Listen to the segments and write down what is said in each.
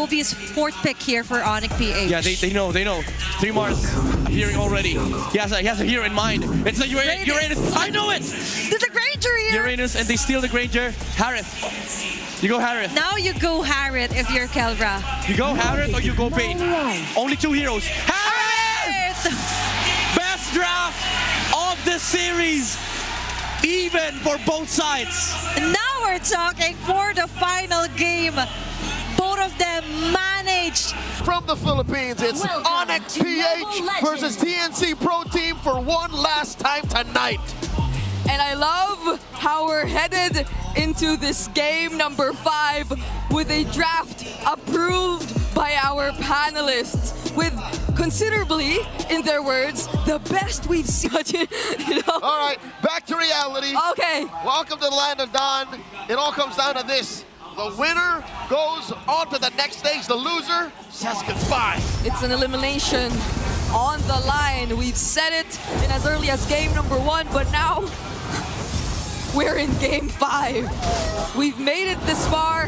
obvious fourth pick here for Onyx PH. Yeah, they know. 3Mars appearing already. He has a hero in mind. It's the Uranus. I know it! There's a Granger here! Uranus, and they steal the Granger. Harith. You go Harith. Now you go Harith if you're Kelra. You go Harith or you go Bane. Only two heroes. Harith! Best draft of the series. Even for both sides. Now we're talking for the final game. Both of them managed. From the Philippines, it's Onyx PH versus TNC Pro Team for one last time tonight. And I love how we're headed into this game number 5 with a draft approved by our panelists with considerably, in their words, the best we've seen. You know? All right, back to reality. Okay. Welcome to the land of Dawn. It all comes down to this. The winner goes on to the next stage. The loser says goodbye. It's an elimination on the line. We've said it in as early as game number 1, but now we're in game 5. We've made it this far,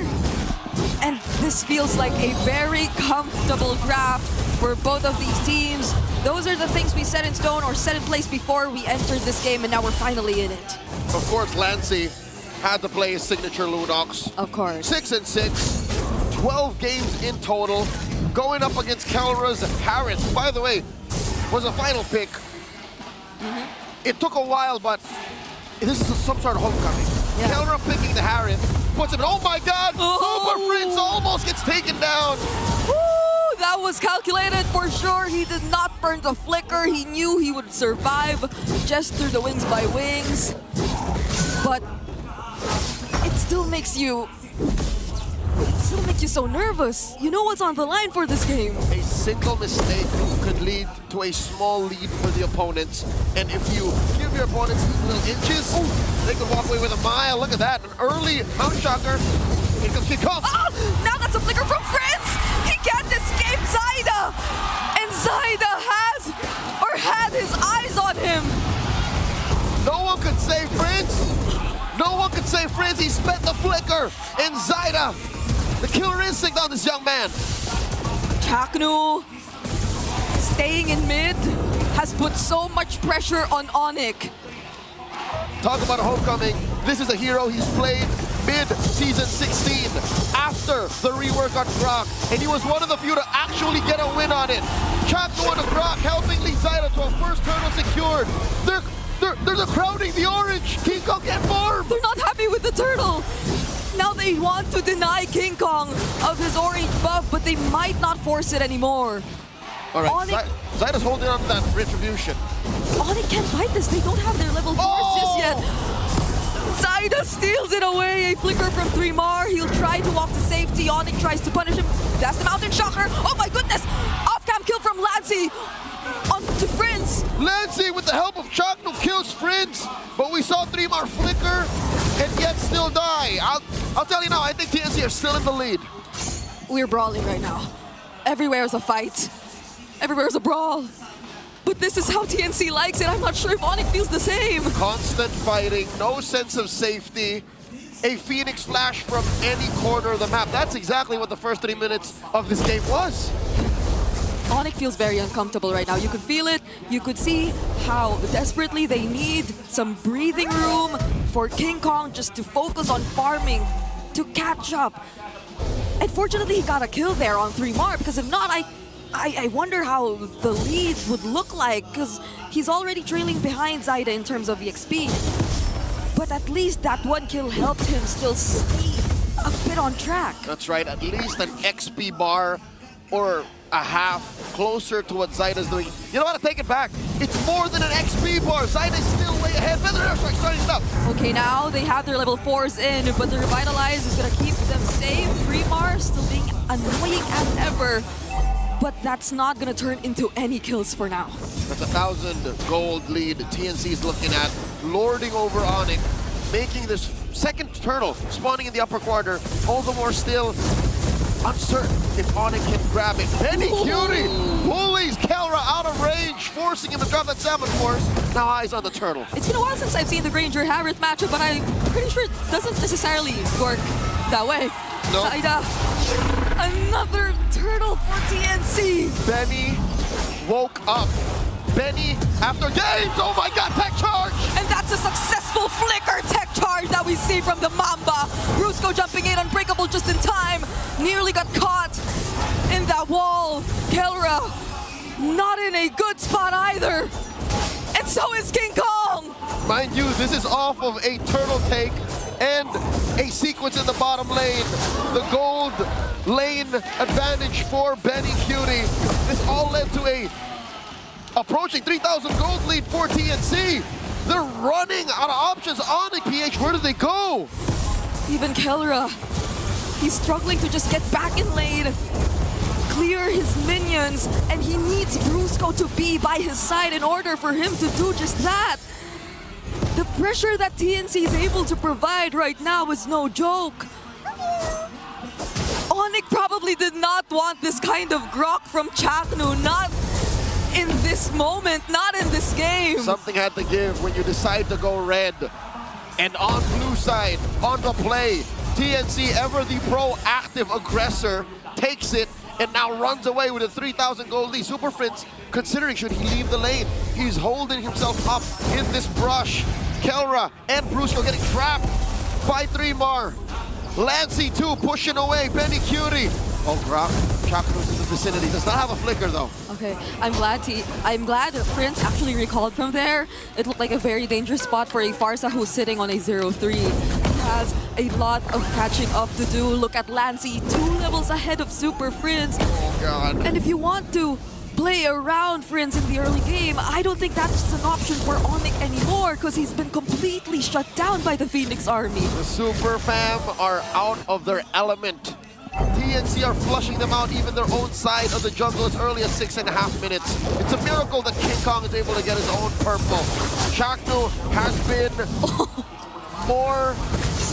and this feels like a very comfortable draft for both of these teams. Those are the things we set in stone or set in place before we entered this game, and now we're finally in it. Of course, Lancy had to play his signature Lunox. Of course. 6-6, 12 games in total, going up against Kelra's Harith, who, by the way, was a final pick. It took a while, but this is some sort of homecoming. Yeah. Kelra picking the Harith, puts him in, oh my god, Super Prince almost gets taken down. Woo, that was calculated for sure. He did not burn the flicker. He knew he would survive just through the wings by wings. But it still makes you so nervous. You know what's on the line for this game. A single mistake could lead to a small lead for the opponents. And if you give your opponents little inches, they could walk away with a mile. Look at that, an early Mount Shocker. Here comes King Kong. Oh, now that's a flicker from Fritz. He can't escape Zyda. And Zyda had his eyes on him. No one could save Prince. No one could save Fritz. He spent the flicker. And Zyda, the killer instinct on this young man. Chaknu staying in mid has put so much pressure on Onyx. Talk about a homecoming. This is a hero he's played mid-season 16 after the rework on Grok. And he was one of the few to actually get a win on it. Chaknu on the Grok helping lead Zyda to a first turtle secured. They're crowding the orange. King Kong get formed. They're not happy with the turtle. Now they want to deny King Kong of his orange buff, but they might not force it anymore. All right, Zyda's holding on to that retribution. Onyx can't fight this. They don't have their level 4s just yet. Zyda steals it away. A flicker from 3Mar. He'll try to walk to safety. Onyx tries to punish him. That's the Mountain Shocker. Oh my goodness. Off-cam kill from Lancy. On to Prince. Lancy, with the help of Chaknu, kills Prince. But we saw 3Mar flicker and yet still die. I'll tell you now, I think TNC are still in the lead. We're brawling right now. Everywhere is a fight. Everywhere is a brawl. But this is how TNC likes it. I'm not sure if Onyx feels the same. Constant fighting, no sense of safety. A Phoenix flash from any corner of the map. That's exactly what the first 3 minutes of this game was. Onyx feels very uncomfortable right now. You could feel it. You could see how desperately they need some breathing room for King Kong just to focus on farming, to catch up. And fortunately, he got a kill there on 3Mar, because if not, I wonder how the lead would look like, because he's already trailing behind Zyda in terms of EXP. But at least that one kill helped him still stay a bit on track. That's right, at least an XP bar or a half closer to what Zyda's doing. You know what, I take it back. It's more than an XP bar. Zyda's still way ahead. Feather Airstrike starting it up. Okay, now they have their level 4s in, but the Revitalize is going to keep them safe. 3Mar still being annoying as ever. But that's not going to turn into any kills for now. That's 1,000 gold lead TNC's looking at, lording over Onyx, making this second turtle spawning in the upper quarter. All the more still uncertain if Onyx can grab it. Penny Cutie bullies Kelra out of range, forcing him to drop that Salmon Force. Now eyes on the turtle. It's been a while since I've seen the Granger Harith matchup, but I'm pretty sure it doesn't necessarily work that way. No. Zyda, another for TNC. Benny woke up. Benny, after games, oh my god, tech charge! And that's a successful flicker tech charge that we see from the Mamba. Brusco jumping in, unbreakable just in time. Nearly got caught in that wall. Kelra not in a good spot either. And so is King Kong. Mind you, this is off of a turtle take and a sequence in the bottom lane. The gold lane advantage for Benny Cutie. This all led to a approaching 3,000 gold lead for TNC. They're running out of options. Onyx, PH, where do they go? Even Kelra, he's struggling to just get back in lane, clear his minions, and he needs Brusco to be by his side in order for him to do just that. The pressure that TNC is able to provide right now is no joke. Onyx probably did not want this kind of grok from Chaknu, not in this moment, not in this game. Something had to give when you decide to go red. And on blue side, on the play, TNC, ever the proactive aggressor, takes it and now runs away with a 3,000 gold lead. Super Prince, considering should he leave the lane, he's holding himself up in this brush. Kelra and Brusco getting trapped by 3mar. Lancy too, pushing away. Benny Cutie. Oh, Grok. Chaknu's in the vicinity. Does not have a flicker though. Okay, I'm glad Prince actually recalled from there. It looked like a very dangerous spot for a Pharsa who's sitting on a 0-3. He has a lot of catching up to do. Look at Lancy, 2 levels ahead of Super Prince. Oh God. And if you want to play around Prince in the early game, I don't think that's an option for Onyx anymore because he's been completely shut down by the Phoenix Army. The Super Fam are out of their element. TNC are flushing them out, even their own side of the jungle as early as 6.5 minutes. It's a miracle that King Kong is able to get his own purple. Chaknu has been more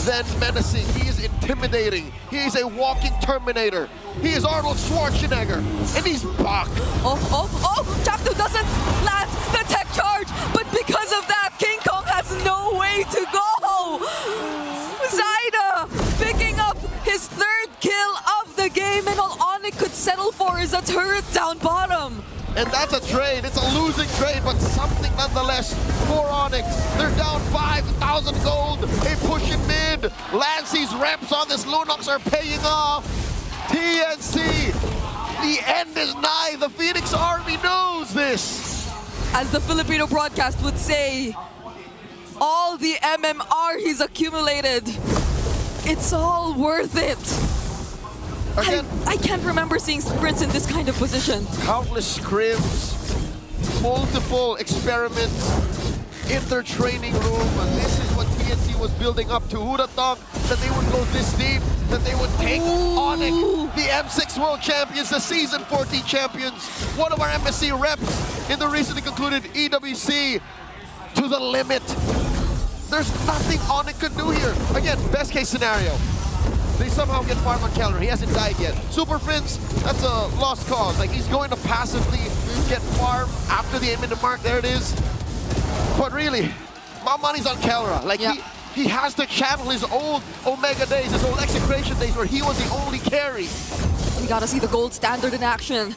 than menacing. He is intimidating. He is a walking Terminator. He is Arnold Schwarzenegger, and he's back. Chaknu doesn't land the tech charge, but because of that, King Kong has no way to go. Zaida picking up his 3rd kill of the game, and all Onyx could settle for is a turret down bottom. And that's a trade. It's a losing trade, but something nonetheless for Onyx. They're down 5,000 gold. They push in mid. Lancy's reps on this Lunox are paying off. TNC, the end is nigh. The Phoenix Army knows this. As the Filipino broadcast would say, all the MMR he's accumulated, it's all worth it. Again, I can't remember seeing Prince in this kind of position. countless scrims, multiple experiments in their training room. And this is what TNC was building up to. Who'd have thought that they would go this deep, that they would take Onyx, the M6 World Champions, the Season 14 champions, one of our MSC reps in the recently concluded EWC, to the limit. There's nothing Onyx could do here. Again, best case scenario. They somehow get farm on Kelra. He hasn't died yet. Super Prince, that's a lost cause. Like, he's going to passively get farm after the 8-minute mark. There it is. But really, my money's on Kelra. Like, he has to channel his old Omega days, his old Execration days, where he was the only carry. We gotta see the gold standard in action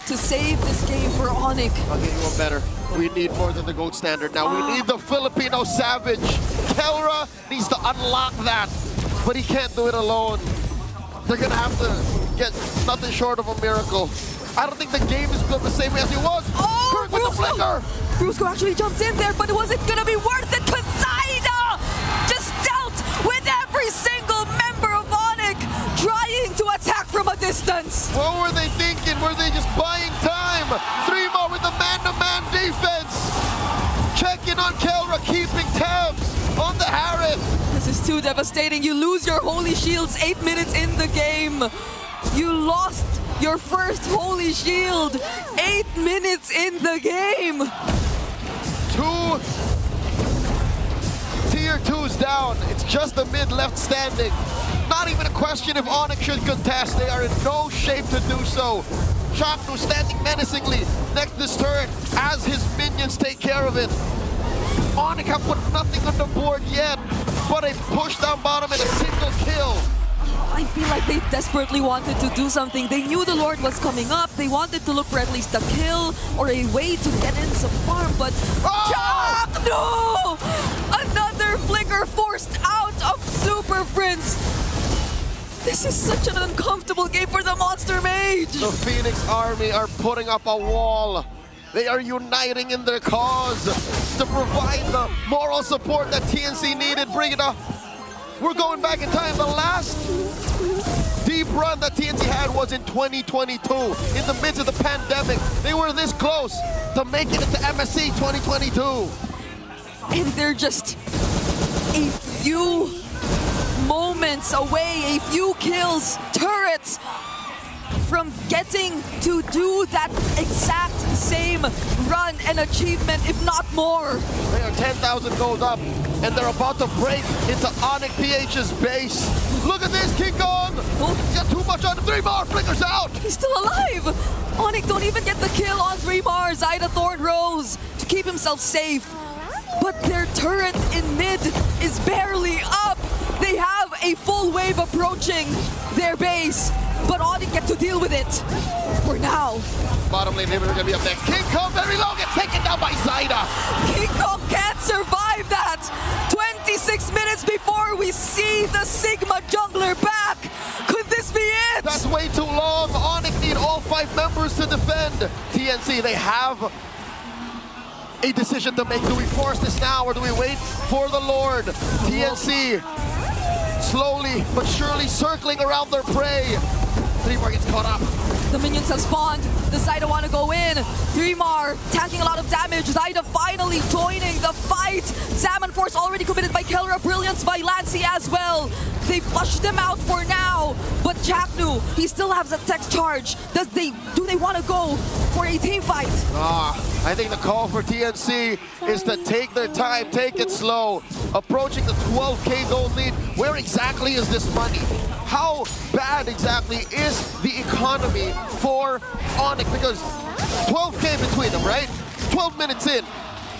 to save this game for Onyx. I'll get you one better. We need more than the gold standard now. We need the Filipino Savage. Kelra needs to unlock that, but he can't do it alone. They're gonna have to get nothing short of a miracle. I don't think the game is built the same way as it was. Oh, Kirk with the flicker! Brusco actually jumped in there, but was it gonna be worth it? Kazaida just dealt with every single member of Onyx trying to attack from a distance. What were they thinking? Were they just buying time? 3mar with the man-to-man defense. Checking on Kelra, keeping tabs on the Harris. This is too devastating. You lose your Holy Shields 8 minutes in the game. You lost your first Holy Shield 8 minutes in the game. 2 tier 2s down. It's just the mid left standing. Not even a question if Onyx should contest. They are in no shape to do so. Chaknu standing menacingly next to this turret as his minions take care of it. Onyx have put nothing on the board yet, but a push down bottom and a single kill. I feel like they desperately wanted to do something. They knew the Lord was coming up. They wanted to look for at least a kill or a way to get in some farm, but Jack, no! Another flicker forced out of Super Prince. This is such an uncomfortable game for the Monster Mage. The Phoenix Army are putting up a wall. They are uniting in their cause to provide the moral support that TNC needed. Bring it up. We're going back in time. The last deep run that TNC had was in 2022. In the midst of the pandemic, they were this close to making it to MSC 2022. And they're just a few moments away, a few kills, turrets, from getting to do that exact same run and achievement, if not more. They are 10,000 gold up, and they're about to break into Onyx PH's base. Look at this, King Kong! He's got too much on him. 3 more, flickers out! He's still alive! Onyx don't even get the kill on 3 Mars. Ida Thorn Rose to keep himself safe. But their turret in mid is barely up. They have a full wave approaching their base, but Onyx get to deal with it for now. Bottom lane inhibitor gonna be up next. King Kong very low, gets taken down by Zyda. King Kong can't survive that. 26 minutes before we see the Sigma jungler back. Could this be it? That's way too long. Onyx need all 5 members to defend. TNC, they have a decision to make. Do we force this now or do we wait for the Lord? TNC slowly but surely circling around their prey. 3 more gets caught up. The minions have spawned. The Zyda want to go in. 3mar tanking a lot of damage. Zyda finally joining the fight. Salmon Force already committed by Kelra. Brilliance by Lancy as well. They flushed them out for now. But Jacknu, he still has a tech charge. Do they want to go for a team fight? I think the call for TNC is to take their time, take it slow. Approaching the 12K gold lead. Where exactly is this money? How bad exactly is the economy for Onyx? Because 12K between them, right? 12 minutes in.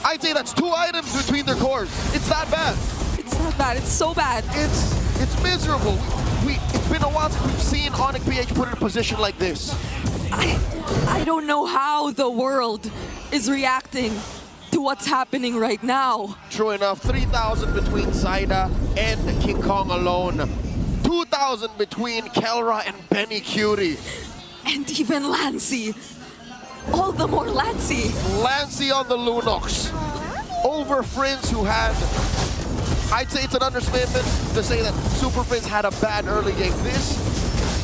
I'd say that's 2 items between their cores. It's that bad. It's not bad. It's so bad. It's miserable. It's been a while since we've seen Onyx PH put in a position like this. I don't know how the world is reacting to what's happening right now. True enough, 3,000 between Zyda and King Kong alone. 2,000 between Kelra and Benny Cutie. And even Lancy. All the more Lancy. Lancy on the Lunox. Over Prince, who had, I'd say it's an understatement to say that Super Prince had a bad early game. This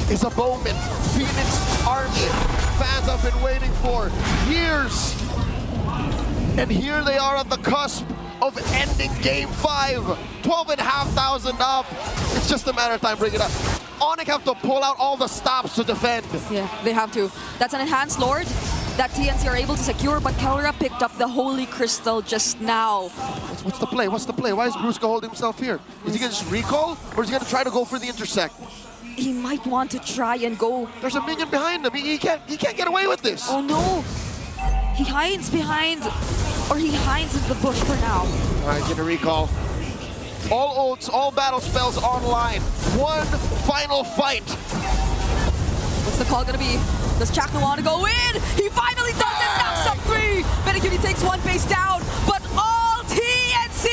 is a moment Phoenix Army fans have been waiting for years. And here they are at the cusp of ending Game 5. 12,500 up. It's just a matter of time. Bring it up. Onyx have to pull out all the stops to defend. Yeah, they have to. That's an enhanced Lord that TNC are able to secure, but Kelra picked up the Holy Crystal just now. What's the play? What's the play? Why is Brusca holding himself here? Is he going to just recall? Or is he going to try to go for the intersect? He might want to try and go. There's a minion behind him. He can't get away with this. Oh no. He hides behind, or he hides in the bush for now. All right, get a recall. All ults, all battle spells online. One final fight. What's the call gonna be? Does Jacknu want to go in? He finally does it! Knocks up 3! Benny Cutie takes 1 base down, but all TNC